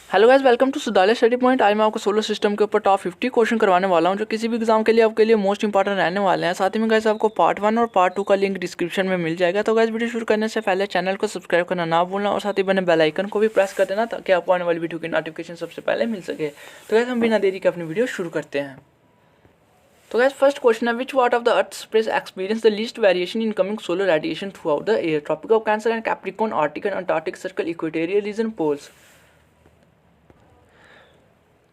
Hello guys, welcome to Sudaliya study point. आज मैं आपको सोलर सिस्टम के ऊपर टॉप 50 क्वेश्चन करवाने वाला हूं जो किसी भी एग्जाम के लिए आपके लिए मोस्ट इंपॉर्टेंट रहने वाले हैं। साथ ही में गाइस आपको पार्ट 1 और पार्ट 2 का लिंक डिस्क्रिप्शन में मिल जाएगा। तो गाइस वीडियो शुरू करने से पहले चैनल को सब्सक्राइब करना ना भूलना और साथ ही बने बेल आइकन को भी प्रेस कर देना ताकि आपको आने वाली वीडियो की नोटिफिकेशन सबसे पहले मिल सके। तो गाइस हम बिना देरी के अपनी वीडियो शुरू करते हैं। तो गाइस फर्स्ट क्वेश्चन है, which part of the earth space experience the least variation in coming solar radiation throughout the air? Tropic of Cancer and Capricorn, Arctic and Antarctic circle, equatorial region, poles.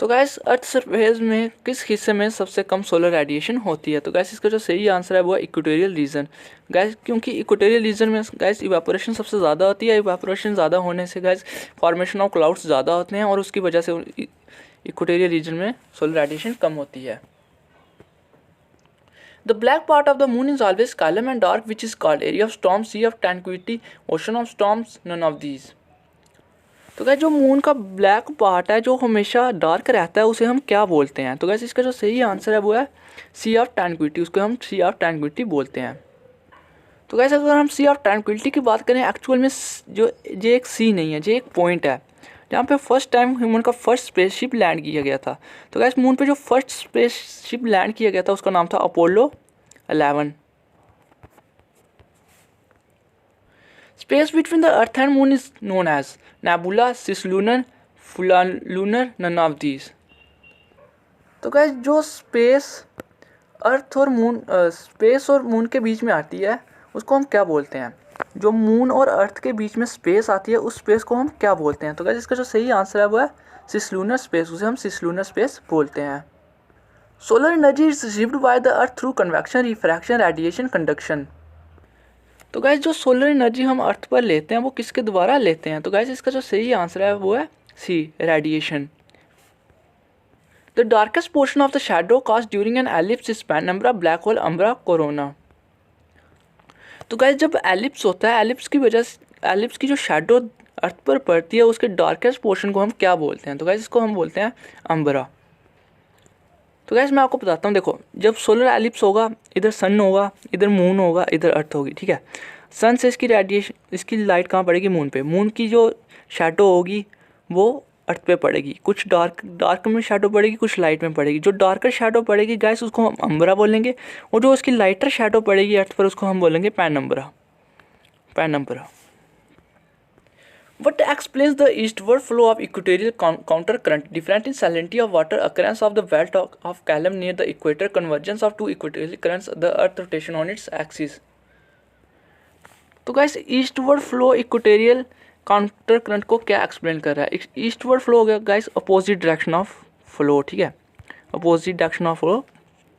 तो guys earth surface में किस हिस्से में सबसे कम solar radiation होती है? तो gas इसका जो सही आंसर है वो है इक्वेटोरियल रीजन। गैस क्योंकि इक्वेटोरियल रीजन में गैस इवापोरेशन सबसे ज़्यादा होती है। इवापोरेशन ज़्यादा होने से गैस फॉर्मेशन ऑफ क्लाउड्स ज़्यादा होते हैं और उसकी वजह से इक्वेटोरियल रीजन में सोलर रेडिएशन कम होती है। The black part of the moon is always calm and dark which is called area of storm, sea of tranquility, ocean of storms, none of these. तो गैस जो moon का black part है जो हमेशा dark रहता है उसे हम क्या बोलते हैं? तो गैस इसका जो सही आंसर है वो है सी ऑफ ट्रैंक्विलिटी। उसको हम सी ऑफ ट्रैंक्विलिटी बोलते हैं। तो गैस अगर हम सी ऑफ ट्रैंक्विलिटी की बात करें, एक्चुअल में जो ये एक सी नहीं है, ये एक पॉइंट है जहाँ पे फर्स्ट टाइम ह्यूमन का फर्स्ट स्पेसशिप लैंड किया गया था। तो गैस मून पे जो फर्स्ट स्पेसशिप लैंड किया गया था उसका नाम था Apollo 11। Space between the Earth and Moon is known as nebula, cislunar, fulalunar, none of these। तो गाइस जो स्पेस और मून के बीच में आती है उसको हम क्या बोलते हैं? जो मून और अर्थ के बीच में स्पेस आती है उस स्पेस को हम क्या बोलते हैं? तो गाइस इसका जो सही आंसर है वो है सिसलूनर स्पेस। उसे हम सिसलूनर स्पेस बोलते हैं। Solar energy is received by the earth through convection, refraction, radiation, conduction. तो गैस जो सोलर एनर्जी हम अर्थ पर लेते हैं वो किसके द्वारा लेते हैं? तो गैस इसका जो सही आंसर है वो है C, radiation. The darkest portion of the shadow cast during an eclipse is penumbra, black hole, umbra, corona. तो गैस जब एलिप्स होता है, एलिप्स की जो शैडो अर्थ पर पड़ती है उसके डार्केस्ट पोर्शन को हम क्या बोलते हैं? तो गैस इसको हम बोलते हैं अम्ब्रा। तो गैस मैं आपको बताता हूँ, देखो जब सोलर एलिप्स होगा इधर सन होगा, इधर मून होगा, इधर अर्थ होगी, ठीक है। सन से इसकी लाइट कहाँ पड़ेगी? मून पे। मून की जो शैडो होगी वो अर्थ पे पड़ेगी। कुछ डार्क में शैडो पड़ेगी, कुछ लाइट में पड़ेगी। जो डार्कर शैडो पड़ेगी गैस उसको हम अम्ब्रा बोलेंगे और जो उसकी लाइटर शैडो पड़ेगी अर्थ पर उसको हम बोलेंगे penumbra. What explains the eastward flow of equatorial countercurrent, difference in salinity of water, occurrence of the belt of calm near the equator, convergence of two equatorial currents, the earth rotation on its axis? तो guys eastward flow equatorial counter current को क्या explain कर रहा है? Eastward flow हो गया guys opposite direction of flow, ठीक है, opposite direction of flow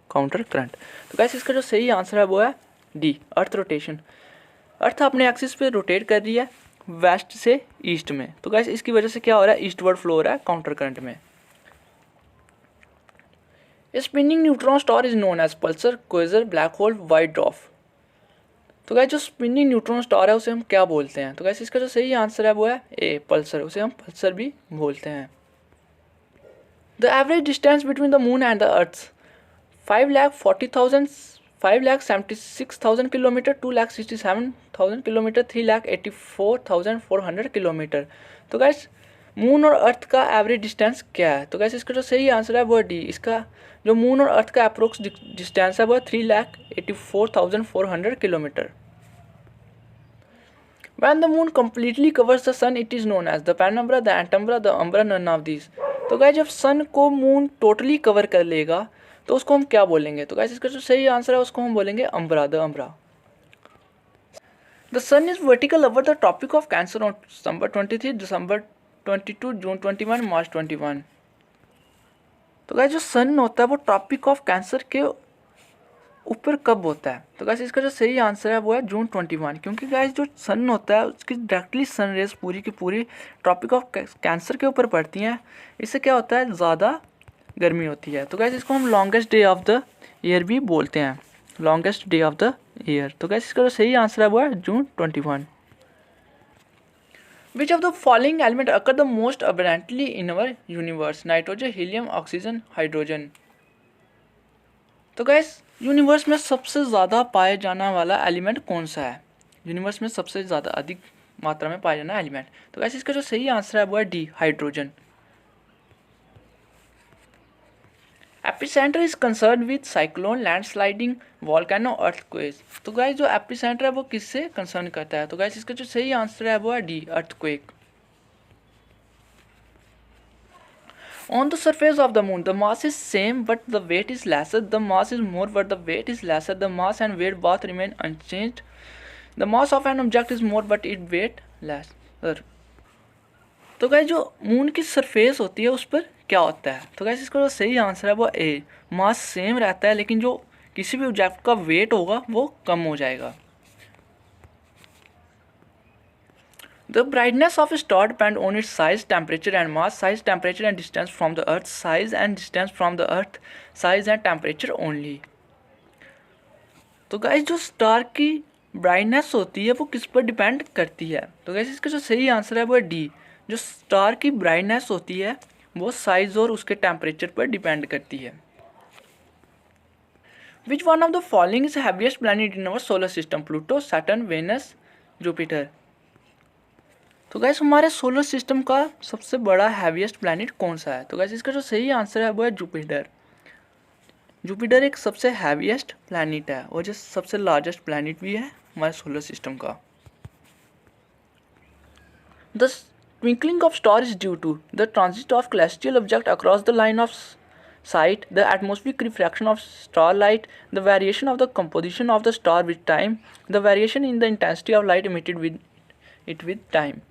counter current. तो गाइस इसका जो सही आंसर है वो है डी, अर्थ रोटेशन। अर्थ अपने एक्सिस पे रोटेट कर रही है वेस्ट से ईस्ट में। तो गाइस इसकी वजह से क्या हो रहा है? ईस्टवर्ड फ्लो हो रहा है काउंटर करंट में। Spinning neutron star is known as pulsar, quasar, black hole, white dwarf. तो गाइस जो स्पिनिंग न्यूट्रॉन स्टार है उसे हम क्या बोलते हैं? तो गाइस इसका जो सही आंसर है वो है ए, पल्सर। उसे हम पल्सर भी बोलते हैं। The average distance between the moon and the earth 5,76,000 kilometre, 2,67,000 kilometre, 3,84,400 kilometre. तो गैस मून और अर्थ का एवरेज डिस्टेंस क्या है? तो गैस इसका जो सही आंसर है वो है डी। इसका जो मून और अर्थ का अप्रोक्स डिस्टेंस है वो है 3,84,400 kilometre. When the moon completely covers the sun, it is known as the penumbra, the antumbra, the umbra, none of these। तो गैस जब सन को मून टोटली कवर कर लेगा तो उसको हम क्या बोलेंगे? तो गैस इसका जो सही आंसर है उसको हम बोलेंगे umbra, the umbra. The sun is vertical over the tropic of Cancer on December 23, December 22, June 21, March 21। तो गैस जो सन होता है वो ट्रॉपिक ऑफ कैंसर के ऊपर कब होता है? तो गैस इसका जो सही आंसर है वो है जून 21। क्योंकि गैस जो सन होता है उसकी डायरेक्टली सन रेज पूरी की पूरी ट्रॉपिक ऑफ कैंसर के ऊपर पड़ती हैं। इससे क्या होता है? ज़्यादा गर्मी होती है। तो गैस इसको हम longest day of the year भी बोलते हैं, longest day of the year. तो गैस इसका जो सही आंसर है वो है जून 21। Which of the following element occur the most abundantly in our universe? Nitrogen, helium, oxygen, hydrogen. तो गैस यूनिवर्स में सबसे ज़्यादा पाया जाने वाला एलिमेंट कौन सा है? यूनिवर्स में सबसे ज़्यादा अधिक मात्रा में पाया जाना एलिमेंट। तो गैस इसका जो सही आंसर है वो है D, hydrogen. Epicentre is concern with cyclone, landsliding, volcano, earthquake. तो गाइस जो एपिसेंटर है वो किससे कंसर्न करता है? तो गाइस इसका जो सही आंसर है वो है D, earthquake. On the surface of the moon, the mass is same but the weight is lesser. The mass is more but the weight is lesser. The mass and weight both remain unchanged. The mass of an object is more but its weight lesser. तो guys जो moon की surface होती है उस पर क्या होता है? तो गाइस इसका जो सही आंसर है वो ए, मास सेम रहता है लेकिन जो किसी भी ऑब्जेक्ट का वेट होगा वो कम हो जाएगा। The brightness of a star depends on its size, temperature and mass. Size, temperature and distance from the earth. Size and distance from the earth. Size and temperature only. तो guys जो star की brightness होती है वो किस पर depend करती है? तो गाइस इसका जो सही आंसर है वो है डी, जो स्टार की ब्राइटनेस होती है वो साइज और उसके टेम्परेचर पर डिपेंड करती है। Which one of the following is heaviest planet in our solar system? Pluto, Saturn, Venus, Jupiter. तो गाइस हमारे सोलर सिस्टम का सबसे बड़ा हैवीएस्ट प्लैनेट कौन सा है? तो गाइस इसका जो सही आंसर है वो है जुपिटर। जुपिटर एक सबसे हैवीएस्ट प्लैनेट है और जो सबसे लार्जेस्ट प्लैनेट भी है हमारे सोलर सिस्टम का। The twinkling of star is due to the transit of celestial object across the line of sight, the atmospheric refraction of starlight, the variation of the composition of the star with time, the variation in the intensity of light emitted with time.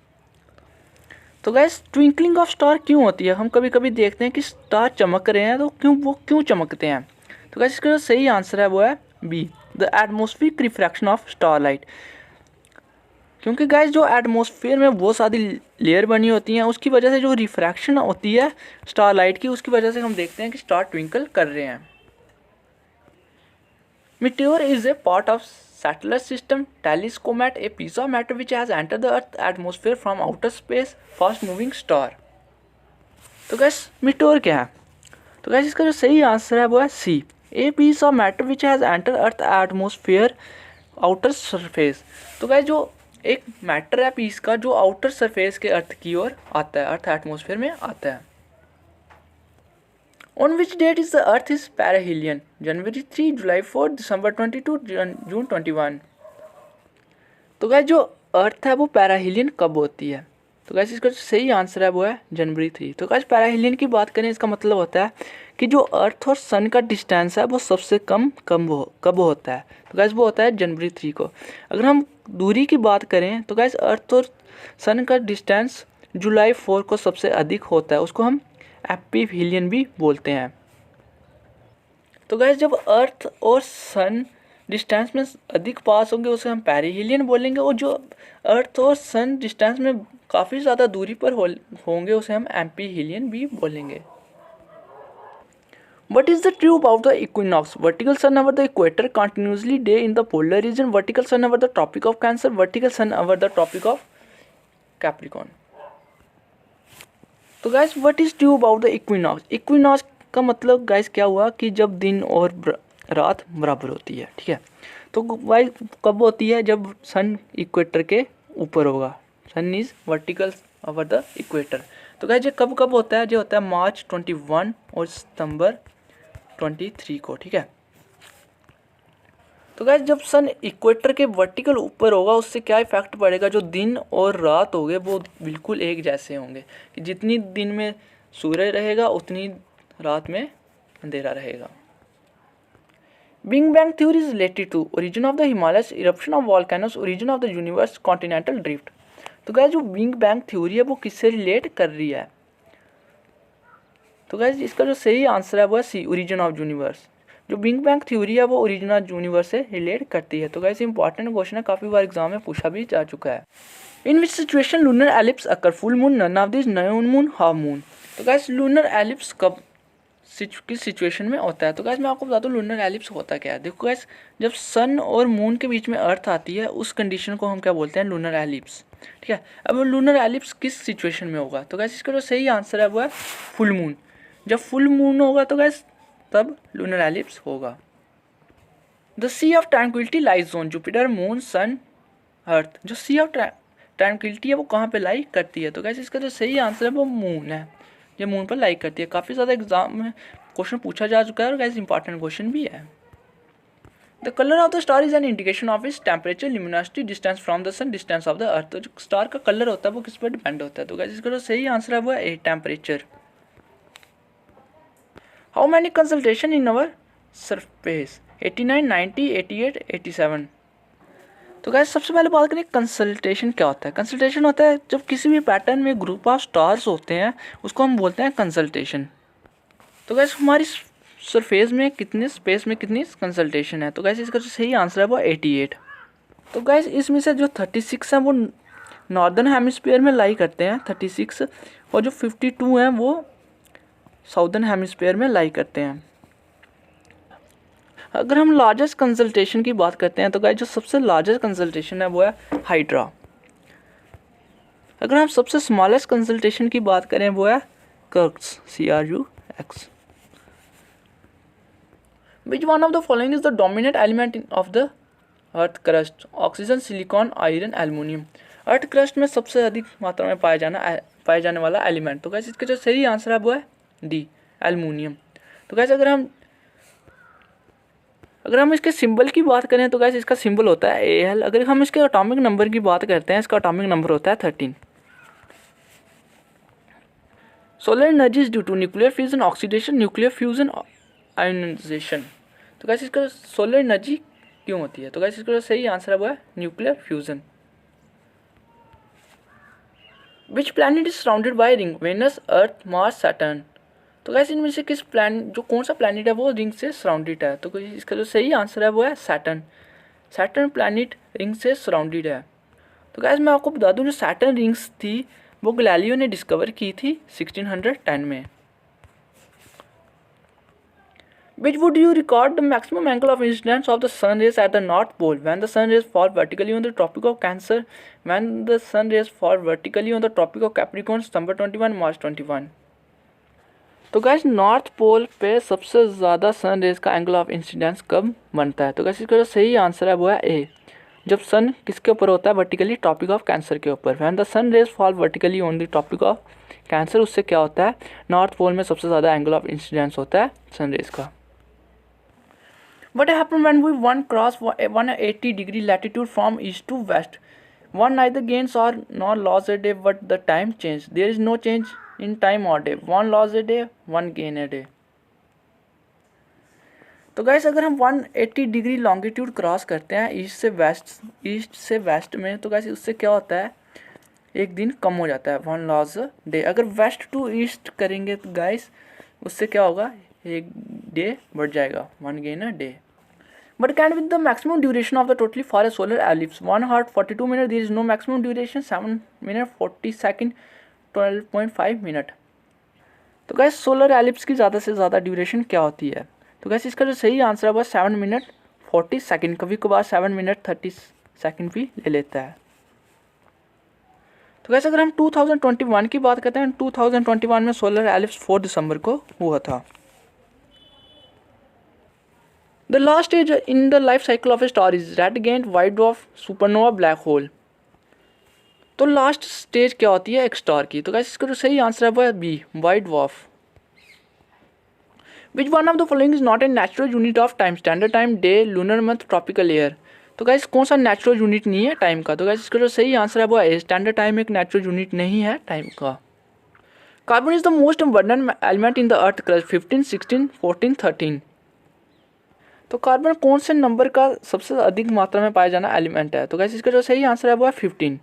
तो guys twinkling of star क्यों होती है? हम कभी कभी देखते हैं कि स्टार चमक रहे हैं तो क्यों चमकते हैं? तो गाइस इसका जो सही आंसर है वो है B, the atmospheric refraction of starlight. क्योंकि गाइस जो एटमॉस्फेयर में बहुत सारी लेयर बनी होती हैं उसकी वजह से जो रिफ्रैक्शन होती है स्टारलाइट की उसकी वजह से हम देखते हैं कि स्टार ट्विंकल कर रहे हैं। Meteor is a part of solar system. Thales comet, a piece of matter which has entered the Earth atmosphere from outer space, fast moving star. तो गैस मीटियोर क्या है? तो गैस इसका जो सही आंसर है वो है C, a piece of matter which has enter earth atmosphere outer surface. तो गैस जो एक मैटर है पीस का जो आउटर सरफेस के अर्थ की ओर आता है, अर्थ एटमोसफेयर में आता है। On which date is the Earth is perihelion? January 3, July 4, December 22, June 21. तो गाइस जो अर्थ है वो पैराहीलियन कब होती है? तो गाइस इसका जो सही आंसर है वो है जनवरी 3। तो गाइस पैराहीलियन की बात करें इसका मतलब होता है कि जो अर्थ और सन का डिस्टेंस है वो सबसे कम कब होता है? तो गाइस वो होता है जनवरी 3 को। अगर हम दूरी की बात करें तो गाइस अर्थ और सन का डिस्टेंस जुलाई 4 को सबसे अधिक होता है, उसको हम एपीहीलियन भी बोलते हैं। तो गाइस जब अर्थ और सन डिस्टेंस में अधिक पास होंगे उसे हम पेरिहीलियन बोलेंगे, और जो अर्थ और सन डिस्टेंस में काफ़ी ज़्यादा दूरी पर होंगे उसे हम एम्पीहीलियन भी बोलेंगे। What is the true about the equinox? Vertical sun over the equator, continuously day in the polar region, vertical sun over the tropic of Cancer, vertical sun over the tropic of Capricorn. तो guys what is true about the equinox? Equinox का मतलब guys क्या हुआ कि जब दिन और रात बराबर होती है, ठीक है। तो गाइस कब होती है? जब सन इक्वेटर के ऊपर होगा, sun is vertical over the equator. तो गाइस ये कब होता है? जो होता है मार्च 21 और सितंबर 23 को, ठीक है। तो गाइस जब सन इक्वेटर के वर्टिकल ऊपर होगा उससे क्या इफेक्ट पड़ेगा? जो दिन और रात होंगे वो बिल्कुल एक जैसे होंगे, कि जितनी दिन में सूर्य रहेगा उतनी रात में अंधेरा रहेगा। Big bang theory is related to origin of the Himalayas, eruption of volcanoes, origin of the universe, continental drift. तो गाइस जो बिग बैंग थ्योरी है वो किससे रिलेट कर रही है? तो गाइस इसका जो सही आंसर है वो है सी, ओरिजिन ऑफ यूनिवर्स। जो बिग बैंग थ्योरी है वो ओरिजिनल यूनिवर्स से रिलेट करती है। तो गाइस इंपॉर्टेंट क्वेश्चन है, काफ़ी बार एग्जाम में पूछा भी जा चुका है। In which situation lunar eclipse occur? Full moon, none of this, new moon, half moon. तो गाइस लूनर एलिप्स कब किस सिचुएशन में होता है? तो गाइस मैं आपको बता दूं लूनर एलिप्स होता क्या है। देखो गाइस जब सन और मून के बीच में अर्थ आती है उस कंडीशन को हम क्या बोलते हैं? लूनर एलिप्स, ठीक है। अब लूनर एलिप्स किस सिचुएशन में होगा? तो गाइस इसका जो सही आंसर है वो है फुल मून। जब फुल मून होगा तो गाइस तब लूनर एलिप्स होगा। The sea of tranquility lies on Jupiter, moon, sun, earth. जो सी ऑफ ट्रैंक्विलिटी है वो कहाँ पे लाई करती है? तो गाइस इसका जो सही आंसर है वो मून है, ये मून पर लाई करती है। काफ़ी ज़्यादा एग्जाम में क्वेश्चन पूछा जा चुका है और गाइस इंपॉर्टेंट क्वेश्चन भी है। The colour of the star is an indication of its temperature, luminosity, distance from the sun, distance of the earth. तो जो स्टार का कलर होता है वो किस पर डिपेंड होता है? तो गाइस इसका जो सही आंसर है वो है A, temperature. How many constellation in our surface? 89, 90, 88, 87। तो गाइस सबसे पहले बात करें कंसल्टेशन क्या होता है। कंसल्टेशन होता है जब किसी भी पैटर्न में ग्रुप ऑफ स्टार्स होते हैं, उसको हम बोलते हैं कंसल्टेशन। तो गाइस हमारी सरफेस में कितने स्पेस में कितनी कंसल्टेशन है? तो गाइस इसका जो सही आंसर है वो 88। तो गाइस इसमें से जो 36 है वो नॉर्दर्न हेमिस्फीयर में लाई करते हैं 36, और जो 52 हैं वो साउदर्न हेमिस्फीयर में लाई करते हैं। अगर हम लार्जेस्ट कंसल्टेशन की बात करते हैं तो गाइस जो सबसे लार्जेस्ट कंसल्टेशन है वो है हाइड्रा। अगर हम सबसे स्मॉलेस्ट कंसल्टेशन की बात करें वो है कर्क्स, CRUX। Which one of the following is the dominant element of the earth crust? Oxygen, silicon, iron, aluminium. Earth crust में सबसे अधिक मात्रा में पाया जाने वाला एलिमेंट। तो गाइस इसका जो सही आंसर है वो है डी, एल्युमिनियम। तो गाइस अगर हम इसके सिंबल की बात करें तो गाइस इसका सिंबल होता है Al। अगर हम इसके एटॉमिक नंबर की बात करते हैं, इसका एटॉमिक नंबर होता है 13। Solar energy is due to nuclear fusion, oxidation, nuclear fusion, ionization. तो गाइस इसका सोलर एनर्जी क्यों होती है? तो गाइस इसका सही आंसर है वो है nuclear fusion. Which planet is surrounded by ring? Venus, Earth, Mars, Saturn. तो गाइस इनमें से कौन सा प्लैनेट है वो रिंग से सराउंडेड है? तो इसका जो सही आंसर है वो है सैटर्न। सैटर्न प्लैनेट रिंग से सराउंडेड है। तो गाइस मैं आपको बता दूं जो सैटर्न रिंग्स थी वो गैलीलियो ने डिस्कवर की थी 1610 में। Which would you record the maximum angle of incidence of the sun rays at the North Pole when the sun rays fall vertically on the Tropic of Cancer, when the sun rays fall vertically on the Tropic of Capricorn, December 21, March 21। तो guys north pole पे सबसे ज़्यादा sun rays का angle of incidence कब बनता है? तो guys इसका जो सही आंसर है वो है ए, जब सन किसके ऊपर होता है? वर्टिकली, ट्रॉपिक ऑफ कैंसर के ऊपर। When the sun rays fall vertically on the tropic of Cancer, उससे क्या होता है? नॉर्थ पोल में सबसे ज़्यादा एंगल ऑफ इंसिडेंस होता है सन रेज का। What happened when one cross 180 degree latitude from east to west? One neither gains or nor loses a day, but the time change. There is no change in time or day. One loss a day, one gain a day. तो guys अगर हम 180 degree longitude cross करते हैं east से waste में, तो guys उससे क्या होता है? एक दिन कम हो जाता है, वन लॉस अ डे। अगर वेस्ट टू ईस्ट करेंगे तो गाइस उससे क्या होगा? एक डे बढ़ जाएगा, one gain a day. But can with the maximum duration of the totally for a solar ellipse 1 hour 42 minutes, there is no maximum duration 7 minute 40 second 12.5 minute. तो gas solar ellipse की ज़्यादा से ज़्यादा duration क्या होती है? तो gas इसका जो सही आंसर है वह 7 मिनट 40 सेकंड, कभी कभार 7 मिनट 30 सेकंड भी ले लेता है। तो गैस अगर हम 2021 की बात करते हैं, 2021 में सोलर एलिप्स 4 दिसंबर को हुआ था। The last stage in the life cycle of a star is red giant, white dwarf, supernova, black hole। तो लास्ट स्टेज क्या होती है एक स्टार की? तो गाइस इसका जो सही आंसर है वो है B, white dwarf. Which one of the following is not a natural unit of time? Standard time, day, lunar month, tropical year. तो गाइस कौन सा नेचुरल यूनिट नहीं है टाइम का? तो गाइस इसका जो सही आंसर है वो है स्टैंडर्ड टाइम एक नेचुरल यूनिट नहीं है टाइम का। Carbon is the most abundant element in the earth crust 15, 16, 14, 13। तो कार्बन कौन से नंबर का सबसे अधिक मात्रा में पाया जाना एलिमेंट है? तो गाइस इसका जो सही आंसर है वो है 15।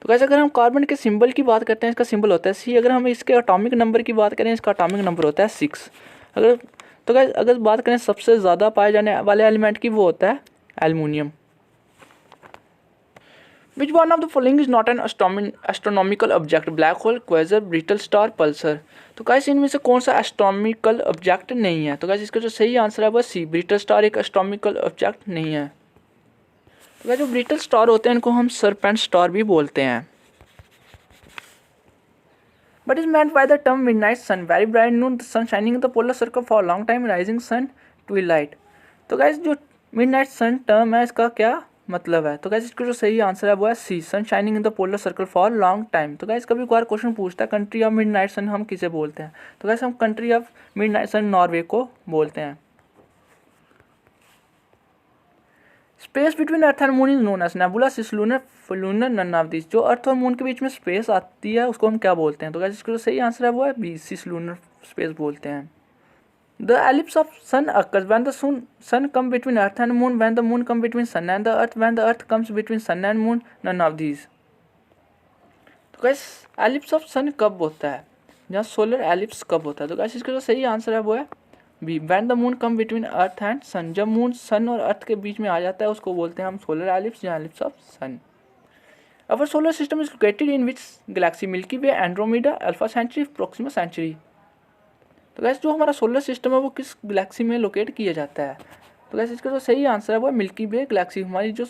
तो गाइस अगर हम कार्बन के सिंबल की बात करते हैं, इसका सिंबल होता है सी। अगर हम इसके एटॉमिक नंबर की बात करें, इसका एटॉमिक नंबर होता है 6। अगर बात करें सबसे ज़्यादा पाए जाने वाले एलिमेंट की, वो होता है aluminium. Which one of the following is not an astronomical object? Black hole, quasar, brittle star, pulsar. तो गाइस इनमें से कौन सा एस्ट्रोनॉमिकल ऑब्जेक्ट नहीं है? तो गाइस इसका जो सही आंसर है वो सी, ब्रिटल स्टार एक एस्ट्रोनॉमिकल ऑब्जेक्ट नहीं है। तो गाइस जो ब्रिटल स्टार होते हैं इनको हम सरपेंट स्टार भी बोलते हैं। But is meant by the term midnight sun? Very bright noon, the sun shining in the polar circle for long time, rising sun, twilight. तो गाइस जो मिडनाइट सन टर्म है इसका क्या मतलब है। तो गाइस इसका जो सही आंसर है वो है C, sun shining in the polar circle for long time. तो गाइस कभी कभार क्वेश्चन पूछता है कंट्री ऑफ मिडनाइट सन हम किसे बोलते हैं, तो गाइस हम country of midnight sun Norway को बोलते हैं। Space between earth and moon is known as nebula, cislunar, lunar, none of this. जो अर्थ और मून के बीच में स्पेस आती है उसको हम क्या बोलते हैं, तो गाइस इसका जो सही आंसर है वो है बी, सिसलूनर स्पेस बोलते हैं। The ellipse of sun occurs when the sun come between earth and moon, when the moon come between sun and the earth, when the earth comes between sun and moon, none of these। तो guys ellipse of सन कब होता है, जहाँ solar ellipse कब होता है, तो guys इसका जो सही आंसर है वो है B, when the moon come between earth and sun। जब मून सन और अर्थ के बीच में आ जाता है उसको बोलते हैं हम सोलर एलिप्स या eclipse of sun. Our solar system is located in which galaxy? Milky Way, Andromeda, Alpha Centauri, Proxima Centauri। तो गैस जो हमारा सोलर सिस्टम है वो किस गैलेक्सी में लोकेट किया जाता है, तो गैस इसका जो सही आंसर है वो है मिल्की वे गैलेक्सी। हमारी जो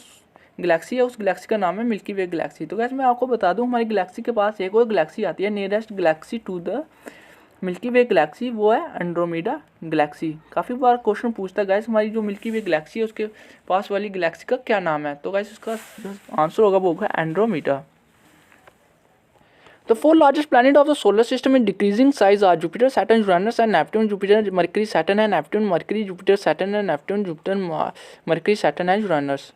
गैलेक्सी है उस गैलेक्सी का नाम है मिल्की वे गैलेक्सी। तो गैस मैं आपको बता दूं हमारी गैलेक्सी के पास एक और गैलेक्सी आती है nearest galaxy to the Milky Way galaxy, वो है एंड्रोमेडा गैलेक्सी। काफ़ी बार क्वेश्चन पूछता है गैस हमारी जो मिल्की वे गैलेक्सी है उसके पास वाली गैलेक्सी का क्या नाम है, तो गैस उसका जो आंसर होगा वो होगा Andromeda. The four largest planets of the solar system in decreasing size are Jupiter, Saturn, Uranus and Neptune. Jupiter, Mercury, Saturn and Neptune. Mercury, Jupiter, Saturn and Neptune. Jupiter, Mercury, Saturn and Uranus।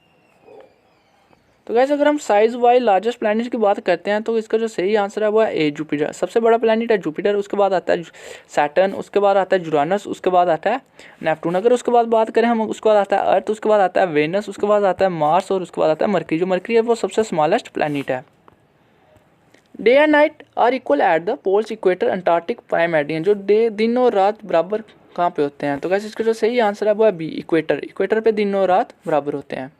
तो gas अगर हम size wise largest planet की बात करते हैं तो इसका जो सही आंसर है वो है ए, जुपिटर। सबसे बड़ा प्लैनेट है जुपिटर, उसके बाद आता है सैटर्न, उसके बाद आता है यूरानस, उसके बाद आता है नेपटून। अगर उसके बाद बात करें हम उसके बाद आता है अर्थ, उसके बाद आता है वेनस, उसके बाद आता है मार्स और उसके बाद आता है मरकरी। जो मरकरी है वो सबसे स्मॉलेस्ट प्लैनेट है। Day and night are equal at the poles, equator, Antarctic, prime meridian. जो डे दिन और रात बराबर कहाँ पे होते हैं, तो गैस इसका जो सही आंसर है वो है बी, इक्वेटर। इक्वेटर पे दिन और रात बराबर होते हैं।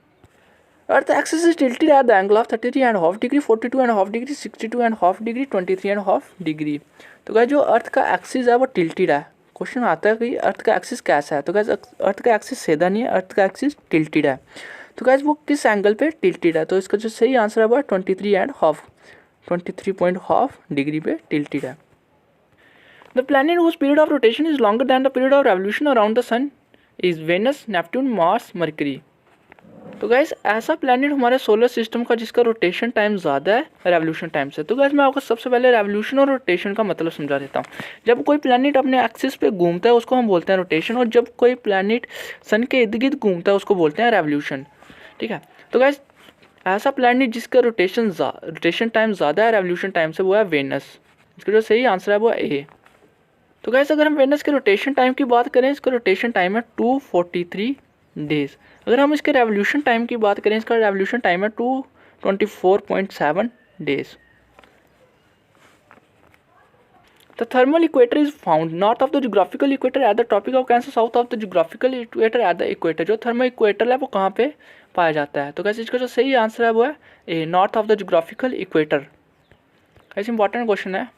अर्थ axis is tilted at the angle of 33.5 degree, 42.5 degree, 62.5 degree, 23.5 degree. तो गैस जो अर्थ का एक्सिस है वो टिल्टेड है। क्वेश्चन आता है कि अर्थ का एक्सिस कैसा है, तो गैस अर्थ का एक्सिस सीधा नहीं है, अर्थ का एक्सिस टिल्टेड है। तो गैस वो किस एंगल पे टिल्टेड है, तो इसका जो सही आंसर है वो है 23.5 डिग्री पे टिल्टेड है। The planet whose period of rotation is longer than the period of revolution around the sun is Venus, Neptune, Mars, Mercury. तो गैस ऐसा प्लैनेट हमारे सोलर सिस्टम का जिसका रोटेशन टाइम ज़्यादा है रेवोल्यूशन टाइम से। तो गैस मैं आपको सबसे पहले रेवोल्यूशन और रोटेशन का मतलब समझा देता हूँ। जब कोई प्लैनेट अपने एक्सिस पे घूमता है उसको हम बोलते हैं रोटेशन, और जब कोई प्लैनेट सन के इर्द गिर्द घूमता है उसको बोलते हैं रेवोल्यूशन। ठीक है, तो गैस ऐसा प्लैनेट जिसका रोटेशन टाइम ज़्यादा है रेवोल्यूशन टाइम से वो है वेनस। इसका जो सही आंसर है वो है ए। तो गैस अगर हम वेनस के रोटेशन टाइम की बात करें, इसका रोटेशन टाइम है 243 डेज। अगर हम इसके रेवोल्यूशन टाइम की बात करें, इसका रेवोल्यूशन टाइम है 224.7 days. The thermal equator is found north of the geographical equator at the tropic of Cancer, south of the geographical equator at the equator। जो थर्मल इक्वेटर है वो कहाँ पे पाया जाता है, तो कैसे इसका जो सही आंसर है वो है A, north of the geographical equator. कैसे इंपॉर्टेंट क्वेश्चन है।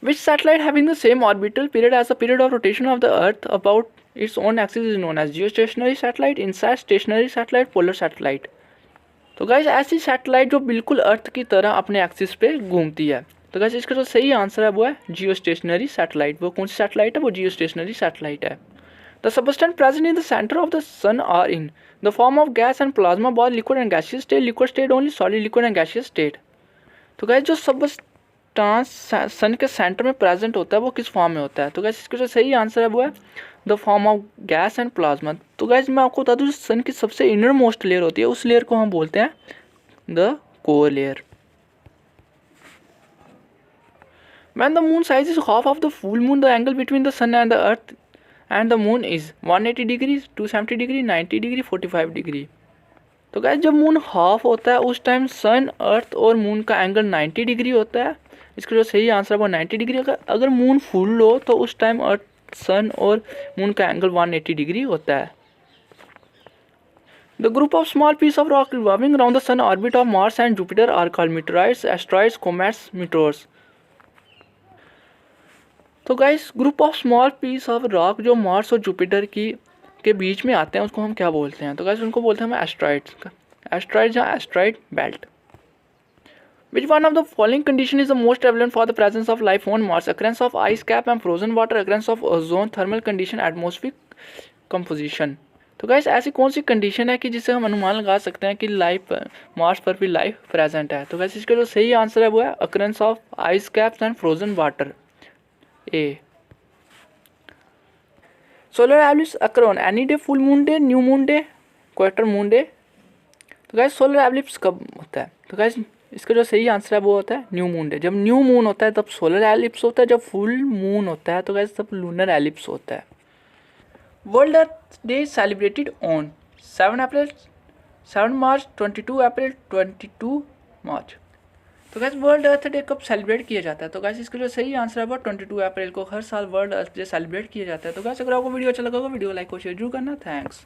Which satellite having the same orbital period as the period of rotation of the Earth about its own axis is known as geostationary satellite, INSAT, stationary satellite, polar satellite। तो guys ऐसी satellite जो बिल्कुल अर्थ की तरह अपने axis पे घूमती है, तो गाइस इसका जो सही आंसर है वो है जियो स्टेशनरी सैटेलाइट। वो कौन सी सैटेलाइट है, वो जियो स्टेशनरी सैटेलाइट है। The substance present in the centre of the sun are in the form of gas and plasma, both liquid and gaseous state, liquid state only, solid, liquid and gaseous state. तो guys जो substance sun के centre में present होता है वो किस form में होता है, तो गाइस इसका जो सही आंसर है वो है the form of gas and plasma. तो गाइस मैं आपको बता दूँ सन की सबसे इनर मोस्ट लेयर होती है, उस लेयर को हम बोलते हैं the core layer. When the moon size is half of the full moon, the angle between the sun and the earth and the moon is 180 degrees, 270 degree, 90 degree, 45 degree। तो guys जब moon half होता है उस time सन, अर्थ और moon का angle 90 degree होता है। इसका जो सही आंसर है वो 90 डिग्री। अगर मून फुल हो तो उस टाइम अर्थ, सन और मून का एंगल 180 डिग्री होता है। The group of small pieces of rock revolving around the sun orbit of Mars and Jupiter are called meteorites, asteroids, comets, meteors। तो guys group of small piece of rock जो Mars और Jupiter के बीच में आते हैं उसको हम क्या बोलते हैं, तो गाइस उनको बोलते हैं हम एस्ट्रॉइड्स। एस्ट्रॉइड्स या asteroid belt. Which one of the following condition is the most prevalent for the presence of life on Mars? Occurrence of ice cap and frozen water, occurrence of ozone, thermal condition, atmospheric composition। तो guys ऐसी कौन सी condition है कि जिससे हम अनुमान लगा सकते हैं कि लाइफ मार्स पर भी लाइफ प्रेजेंट है? तो गाइस इसका जो सही आंसर है वो है occurrence of ice caps and frozen water, A. Solar ellipse occur on any day, full moon day, new moon day, quarter moon day. तो गाइस सोलर एलिप्स कब होता है? तो गाइस इसका जो सही आंसर है वो होता है न्यू मून डे। जब न्यू मून होता है तब सोलर एलिप्स होता है, जब फुल मून होता है तो गाइस तब लूनर एलिप्स होता है। World earth day celebrated on 7 मार्च, 22 अप्रैल, 22 मार्च। तो गाइस वर्ल्ड अर्थ डे कब सेलिब्रेट किया जाता है? तो गाइस इसका जो सही आंसर है वो 22 अप्रैल को हर साल वर्ल्ड अर्थ डे सेलिब्रेट किया जाता है। तो गाइस अगर आपको वीडियो अच्छा लगा होगा वीडियो लाइक और शेयर जरूर करना। थैंक्स।